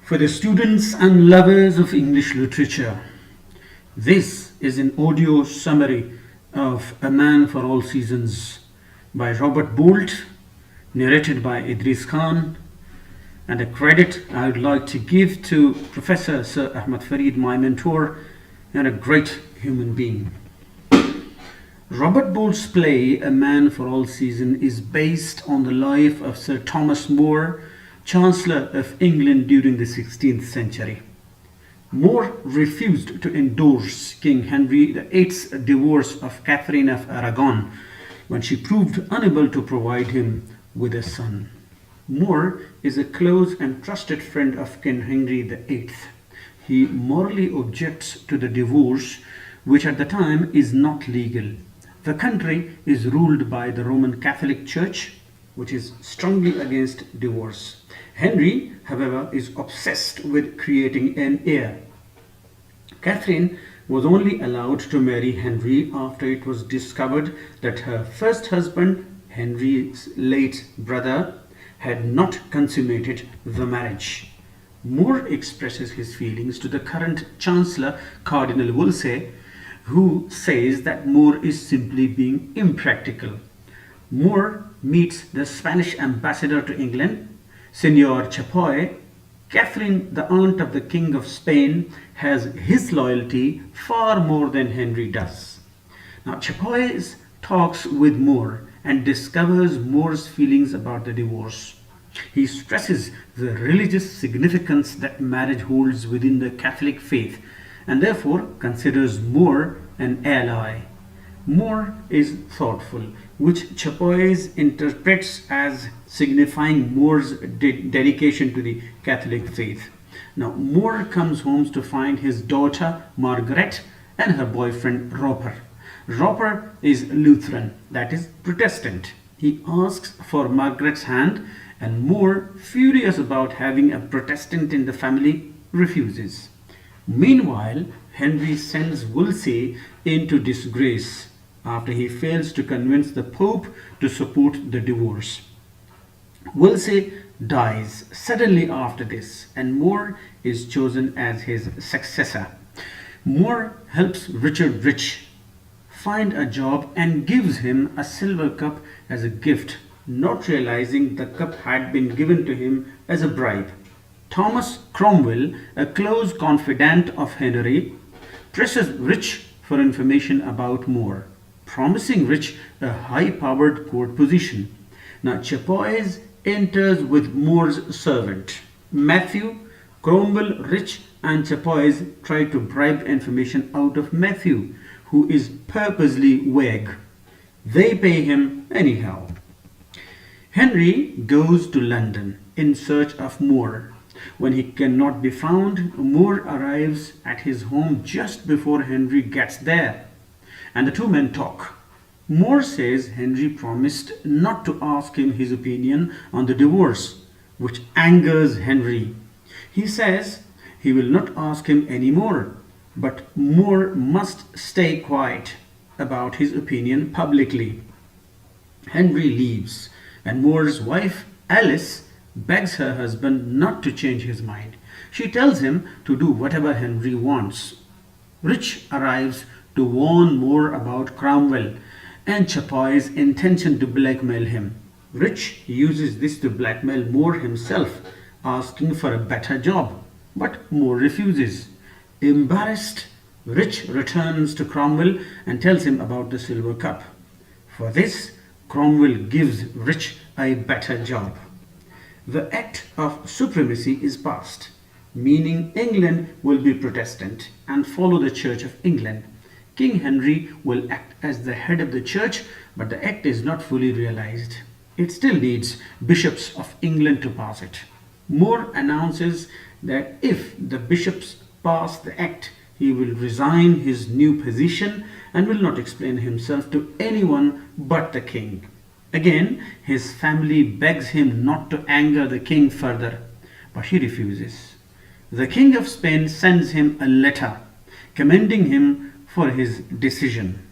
For the students and lovers of English literature, this is an audio summary of A Man for All Seasons by Robert Bolt, narrated by Idris Khan, and a credit I would like to give to Professor Sir Ahmad Farid, my mentor and a great human being. Robert Bolt's play A Man for All Seasons is based on the life of Sir Thomas More, Chancellor of England during the 16th century. More refused to endorse King Henry VIII's divorce of Catherine of Aragon when she proved unable to provide him with a son. More is a close and trusted friend of King Henry VIII. He morally objects to the divorce, which at the time is not legal. The country is ruled by the Roman Catholic Church, which is strongly against divorce. Henry, however, is obsessed with creating an heir. Catherine was only allowed to marry Henry after it was discovered that her first husband, Henry's late brother, had not consummated the marriage. More expresses his feelings to the current Chancellor, Cardinal Wolsey, who says that More is simply being impractical. More meets the Spanish ambassador to England, Senor Chapoy. Catherine, the aunt of the King of Spain, has his loyalty far more than Henry does. Now Chapoy talks with More and discovers More's feelings about the divorce. He stresses the religious significance that marriage holds within the Catholic faith and therefore considers More an ally. More is thoughtful, which Chapoy interprets as signifying More's dedication to the Catholic faith. Now, More comes home to find his daughter Margaret and her boyfriend Roper. Roper is Lutheran, that is Protestant. He asks for Margaret's hand, and More, furious about having a Protestant in the family, refuses. Meanwhile, Henry sends Wolsey into disgrace after he fails to convince the Pope to support the divorce. Wolsey dies suddenly after this, and More is chosen as his successor. More helps Richard Rich find a job and gives him a silver cup as a gift, not realizing the cup had been given to him as a bribe. Thomas Cromwell, a close confidant of Henry, presses Rich for information about More, promising Rich a high-powered court position. Now Chapoy enters with More's servant, Matthew. Cromwell, Rich and Chapoy try to bribe information out of Matthew, who is purposely vague. They pay him anyhow. Henry goes to London in search of More. When he cannot be found, More arrives at his home just before Henry gets there, and the two men talk. More says Henry promised not to ask him his opinion on the divorce, which angers Henry. He says he will not ask him any more, but More must stay quiet about his opinion publicly. Henry leaves, and More's wife, Alice, begs her husband not to change his mind. She tells him to do whatever Henry wants. Rich arrives to warn More about Cromwell and Chapoy's intention to blackmail him. Rich uses this to blackmail More himself, asking for a better job, but More refuses. Embarrassed, Rich returns to Cromwell and tells him about the silver cup. For this, Cromwell gives Rich a better job. The Act of Supremacy is passed, meaning England will be Protestant and follow the Church of England. King Henry will act as the head of the church, but the act is not fully realized. It still needs bishops of England to pass it. More announces that if the bishops pass the act, he will resign his new position and will not explain himself to anyone but the king. Again, his family begs him not to anger the king further, but he refuses. The King of Spain sends him a letter commending him for his decision.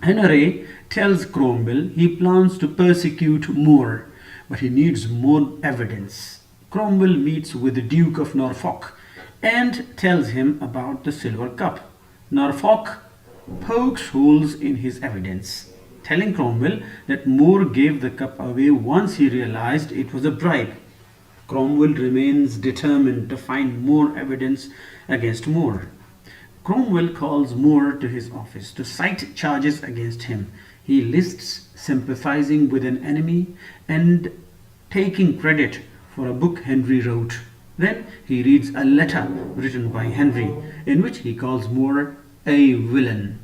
Henry tells Cromwell he plans to persecute More, but he needs more evidence. Cromwell meets with the Duke of Norfolk and tells him about the silver cup. Norfolk pokes holes in his evidence, telling Cromwell that More gave the cup away once he realized it was a bribe. Cromwell remains determined to find more evidence against More. Cromwell calls More to his office to cite charges against him. He lists sympathizing with an enemy and taking credit for a book Henry wrote. Then he reads a letter written by Henry in which he calls More a villain.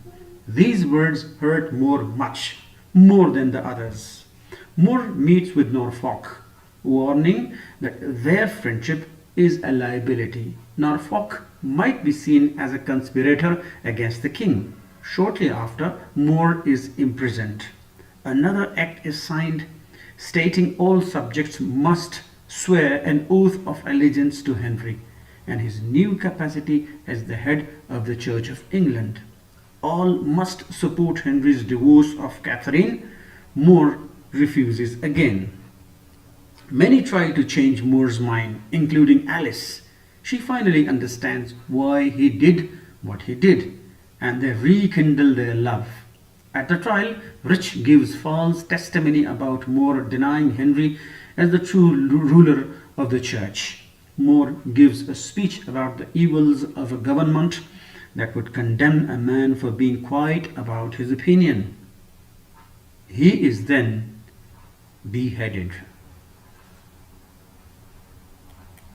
These words hurt More much, more than the others. More meets with Norfolk, warning that their friendship is a liability. Norfolk might be seen as a conspirator against the king. Shortly after, More is imprisoned. Another act is signed stating all subjects must swear an oath of allegiance to Henry and his new capacity as the head of the Church of England. All must support Henry's divorce of Catherine. More refuses again. Many try to change More's mind, including Alice. She finally understands why he did what he did, and they rekindle their love. At the trial, Rich gives false testimony about More, denying Henry as the true ruler of the church. More gives a speech about the evils of a government that would condemn a man for being quiet about his opinion. He is then beheaded.